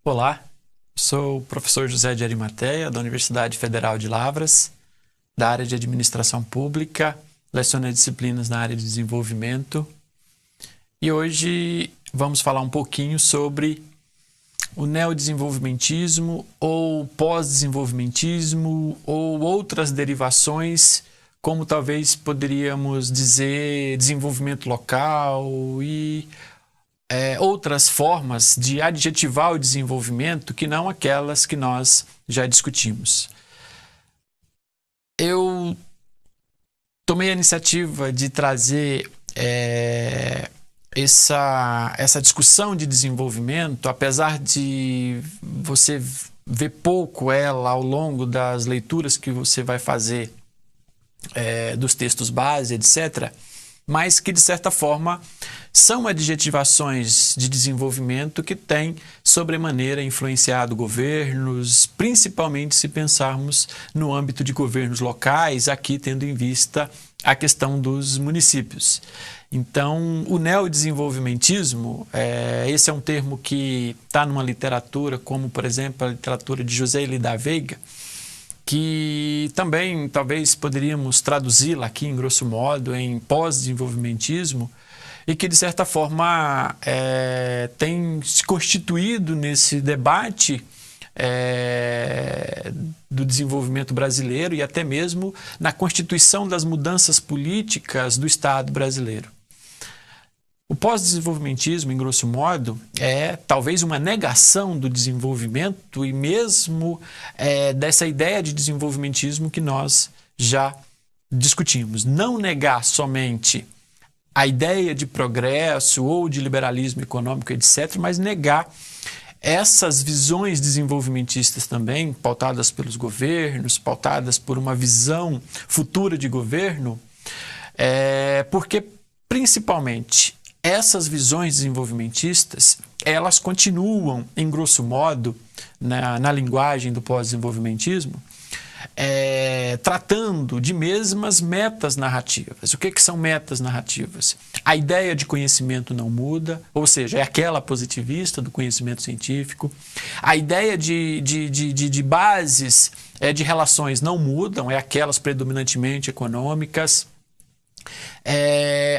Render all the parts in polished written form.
Olá, sou o professor José de Arimateia, da Universidade Federal de Lavras, da área de Administração Pública, leciono disciplinas na área de desenvolvimento. E hoje vamos falar um pouquinho sobre o neodesenvolvimentismo ou pós-desenvolvimentismo ou outras derivações, como talvez poderíamos dizer desenvolvimento local e outras formas de adjetivar o desenvolvimento que não aquelas que nós já discutimos. Eu tomei a iniciativa de trazer essa discussão de desenvolvimento, apesar de você ver pouco ela ao longo das leituras que você vai fazer dos textos base, etc., mas que, de certa forma, são adjetivações de desenvolvimento que têm, sobremaneira, influenciado governos, principalmente se pensarmos no âmbito de governos locais, aqui tendo em vista a questão dos municípios. Então, o neodesenvolvimentismo, esse é um termo que está numa literatura, como, por exemplo, a literatura de José Eli da Veiga, que também talvez poderíamos traduzi-la aqui, em grosso modo, em pós-desenvolvimentismo, e que, de certa forma, tem se constituído nesse debate do desenvolvimento brasileiro e até mesmo na constituição das mudanças políticas do Estado brasileiro. O pós-desenvolvimentismo, em grosso modo, é talvez uma negação do desenvolvimento e mesmo dessa ideia de desenvolvimentismo que nós já discutimos. Não negar somente a ideia de progresso ou de liberalismo econômico, etc., mas negar essas visões desenvolvimentistas também, pautadas pelos governos, pautadas por uma visão futura de governo, porque, principalmente, essas visões desenvolvimentistas, elas continuam, em grosso modo, na linguagem do pós-desenvolvimentismo, tratando de mesmas metas narrativas. O que são metas narrativas? A ideia de conhecimento não muda, ou seja, é aquela positivista do conhecimento científico. A ideia de bases de relações não mudam, é aquelas predominantemente econômicas.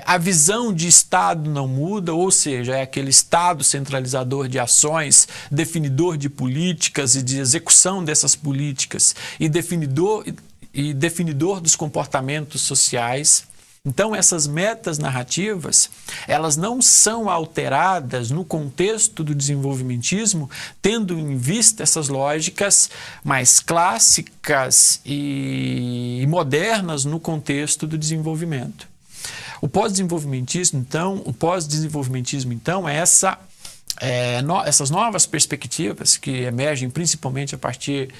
A visão de Estado não muda, ou seja, é aquele Estado centralizador de ações, definidor de políticas e de execução dessas políticas e definidor dos comportamentos sociais. Então, essas metas narrativas, elas não são alteradas no contexto do desenvolvimentismo, tendo em vista essas lógicas mais clássicas e modernas no contexto do desenvolvimento. O pós-desenvolvimentismo, então, é essas novas perspectivas que emergem principalmente a partir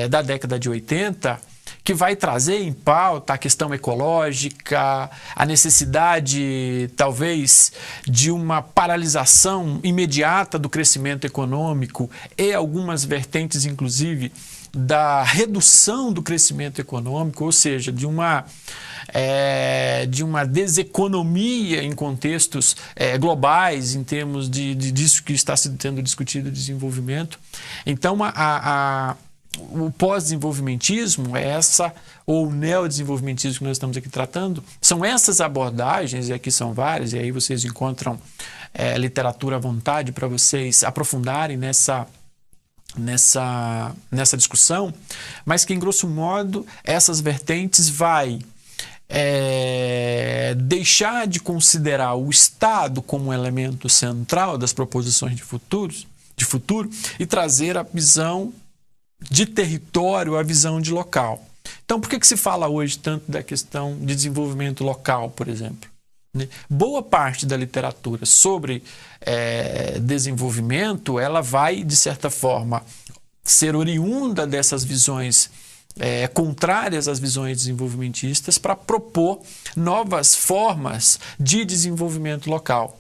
da década de 80, que vai trazer em pauta a questão ecológica, a necessidade, talvez, de uma paralisação imediata do crescimento econômico e algumas vertentes, inclusive, da redução do crescimento econômico, ou seja, de uma deseconomia em contextos globais, em termos disso que está sendo discutido, desenvolvimento. Então, o pós-desenvolvimentismo ou o neodesenvolvimentismo que nós estamos aqui tratando, são essas abordagens, e aqui são várias, e aí vocês encontram literatura à vontade para vocês aprofundarem nessa discussão, mas que, em grosso modo, essas vertentes vai deixar de considerar o Estado como um elemento central das proposições de futuro e trazer a visão de território, a visão de local. Então, por que se fala hoje tanto da questão de desenvolvimento local, por exemplo? Boa parte da literatura sobre desenvolvimento, ela vai, de certa forma, ser oriunda dessas visões contrárias às visões desenvolvimentistas para propor novas formas de desenvolvimento local.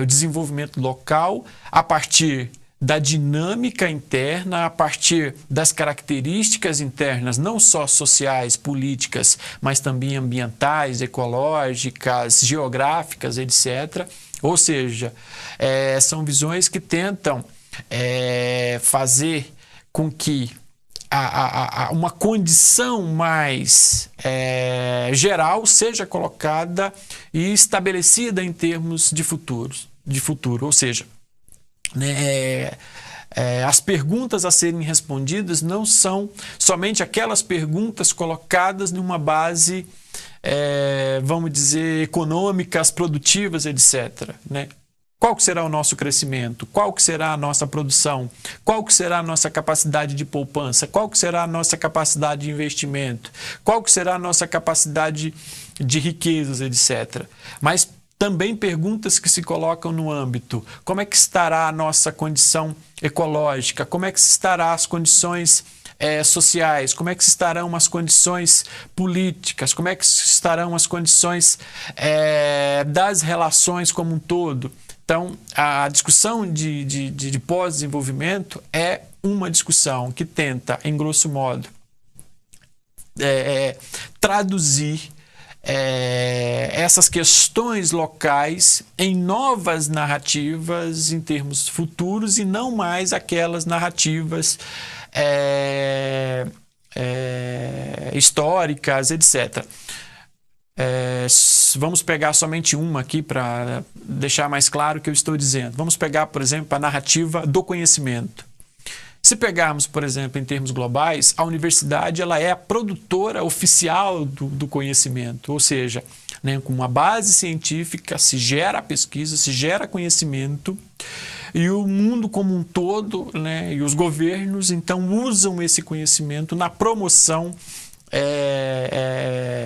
O desenvolvimento local a partir da dinâmica interna, a partir das características internas, não só sociais, políticas, mas também ambientais, ecológicas, geográficas, etc. Ou seja, são visões que tentam fazer com que uma condição mais geral seja colocada e estabelecida em termos de futuro, ou seja, né, as perguntas a serem respondidas não são somente aquelas perguntas colocadas numa base, vamos dizer, econômicas, produtivas, etc., né? Qual que será o nosso crescimento? Qual que será a nossa produção? Qual que será a nossa capacidade de poupança? Qual que será a nossa capacidade de investimento? Qual que será a nossa capacidade de riquezas, etc. Mas também perguntas que se colocam no âmbito: como é que estará a nossa condição ecológica? Como é que estará as condições sociais? Como é que estarão as condições políticas? Como é que estarão as condições das relações como um todo? Então, a discussão de pós-desenvolvimento é uma discussão que tenta, em grosso modo, traduzir essas questões locais em novas narrativas em termos futuros e não mais aquelas narrativas históricas, etc. Vamos pegar somente uma aqui para deixar mais claro o que eu estou dizendo. Vamos pegar, por exemplo, a narrativa do conhecimento. Se pegarmos, por exemplo, em termos globais, a universidade ela é a produtora oficial do conhecimento, ou seja, né, com uma base científica se gera pesquisa, se gera conhecimento, e o mundo como um todo, né, e os governos, então, usam esse conhecimento na promoção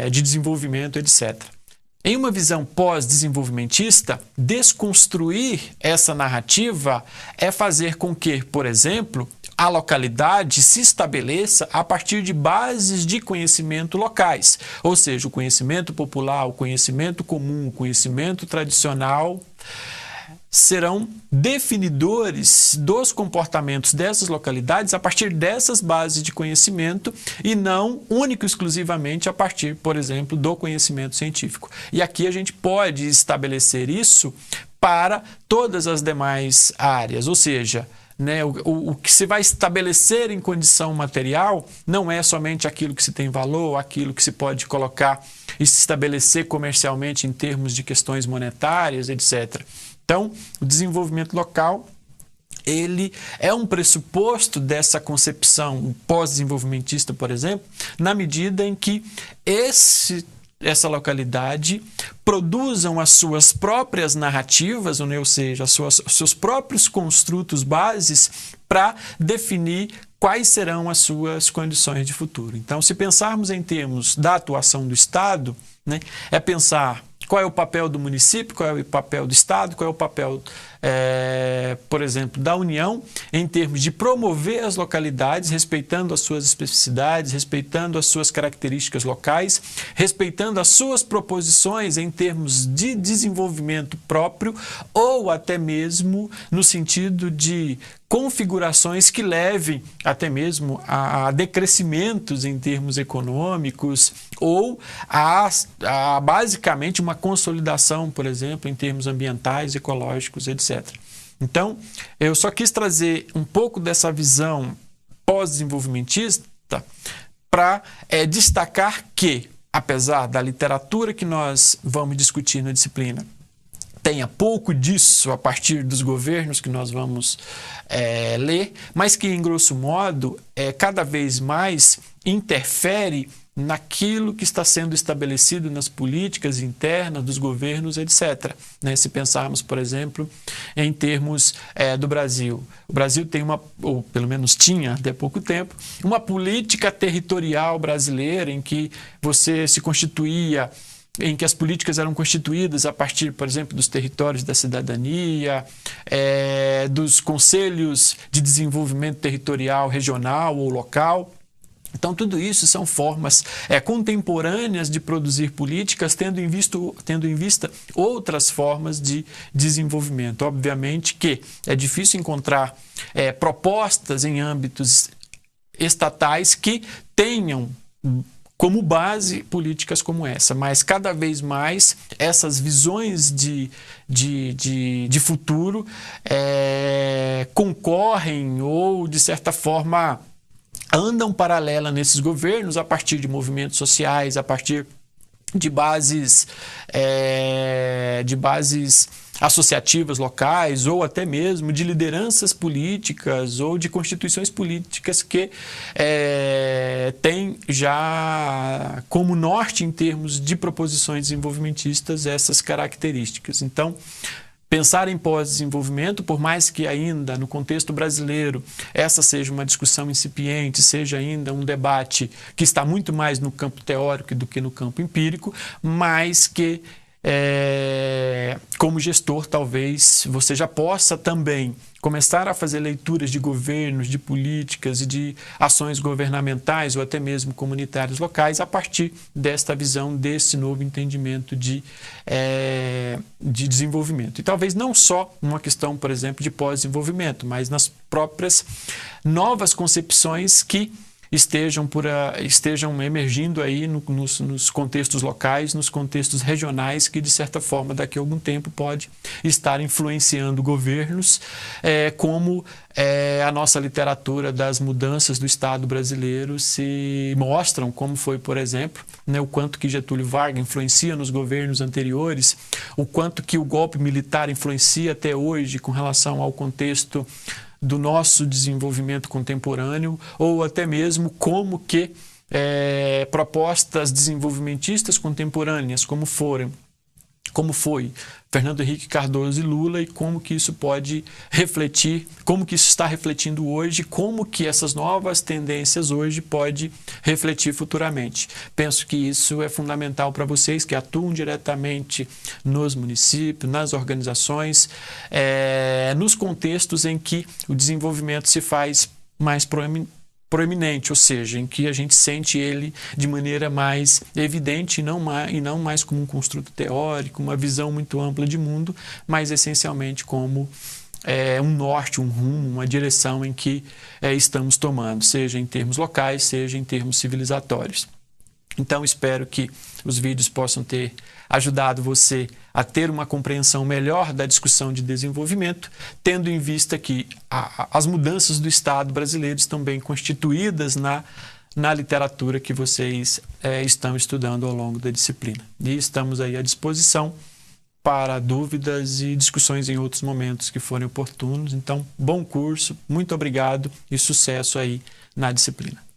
de desenvolvimento, etc. Em uma visão pós-desenvolvimentista, desconstruir essa narrativa é fazer com que, por exemplo, a localidade se estabeleça a partir de bases de conhecimento locais, ou seja, o conhecimento popular, o conhecimento comum, o conhecimento tradicional, serão definidores dos comportamentos dessas localidades a partir dessas bases de conhecimento e não único e exclusivamente a partir, por exemplo, do conhecimento científico. E aqui a gente pode estabelecer isso para todas as demais áreas, ou seja, né, o que se vai estabelecer em condição material não é somente aquilo que se tem valor, aquilo que se pode colocar e se estabelecer comercialmente em termos de questões monetárias, etc. Então, o desenvolvimento local, ele é um pressuposto dessa concepção pós-desenvolvimentista, por exemplo, na medida em que essa localidade produzam as suas próprias narrativas, ou seja, os seus próprios construtos bases para definir quais serão as suas condições de futuro. Então, se pensarmos em termos da atuação do Estado, né, é pensar qual é o papel do município, qual é o papel do Estado, qual é o papel, por exemplo, da União, em termos de promover as localidades, respeitando as suas especificidades, respeitando as suas características locais, respeitando as suas proposições em termos de desenvolvimento próprio ou até mesmo no sentido de configurações que levem até mesmo a decrescimentos em termos econômicos ou a basicamente uma consolidação, por exemplo, em termos ambientais, ecológicos, etc. Então, eu só quis trazer um pouco dessa visão pós-desenvolvimentista para destacar que, apesar da literatura que nós vamos discutir na disciplina, tenha pouco disso a partir dos governos que nós vamos ler, mas que, em grosso modo, cada vez mais interfere naquilo que está sendo estabelecido nas políticas internas dos governos, etc. Né? Se pensarmos, por exemplo, em termos do Brasil. O Brasil tem ou pelo menos tinha até pouco tempo, uma política territorial brasileira em que você se constituía, em que as políticas eram constituídas a partir, por exemplo, dos territórios da cidadania, dos conselhos de desenvolvimento territorial, regional ou local. Então, tudo isso são formas contemporâneas de produzir políticas, tendo em vista outras formas de desenvolvimento. Obviamente que é difícil encontrar propostas em âmbitos estatais que tenham como base políticas como essa, mas cada vez mais essas visões de futuro concorrem ou, de certa forma, andam paralela nesses governos a partir de movimentos sociais, a partir de bases associativas locais ou até mesmo de lideranças políticas ou de constituições políticas que têm já como norte em termos de proposições desenvolvimentistas essas características. Então, pensar em pós-desenvolvimento, por mais que ainda no contexto brasileiro essa seja uma discussão incipiente, seja ainda um debate que está muito mais no campo teórico do que no campo empírico, mas que como gestor, talvez você já possa também começar a fazer leituras de governos, de políticas e de ações governamentais ou até mesmo comunitárias locais a partir desta visão, desse novo entendimento de desenvolvimento. E talvez não só uma questão, por exemplo, de pós-desenvolvimento, mas nas próprias novas concepções que estejam emergindo aí nos contextos locais, nos contextos regionais, que de certa forma daqui a algum tempo pode estar influenciando governos, como a nossa literatura das mudanças do Estado brasileiro se mostram, como foi, por exemplo, o quanto que Getúlio Vargas influencia nos governos anteriores, o quanto que o golpe militar influencia até hoje com relação ao contexto do nosso desenvolvimento contemporâneo, ou até mesmo como que propostas desenvolvimentistas contemporâneas, como foi Fernando Henrique Cardoso e Lula, e como que isso pode refletir, como que isso está refletindo hoje, como que essas novas tendências hoje pode refletir futuramente. Penso que isso é fundamental para vocês que atuam diretamente nos municípios, nas organizações, nos contextos em que o desenvolvimento se faz mais proeminente, ou seja, em que a gente sente ele de maneira mais evidente e não mais como um construto teórico, uma visão muito ampla de mundo, mas essencialmente como um norte, um rumo, uma direção em que estamos tomando, seja em termos locais, seja em termos civilizatórios. Então, espero que os vídeos possam ter ajudado você a ter uma compreensão melhor da discussão de desenvolvimento, tendo em vista que as mudanças do Estado brasileiro estão bem constituídas na literatura que vocês estão estudando ao longo da disciplina. E estamos aí à disposição para dúvidas e discussões em outros momentos que forem oportunos. Então, bom curso, muito obrigado e sucesso aí na disciplina.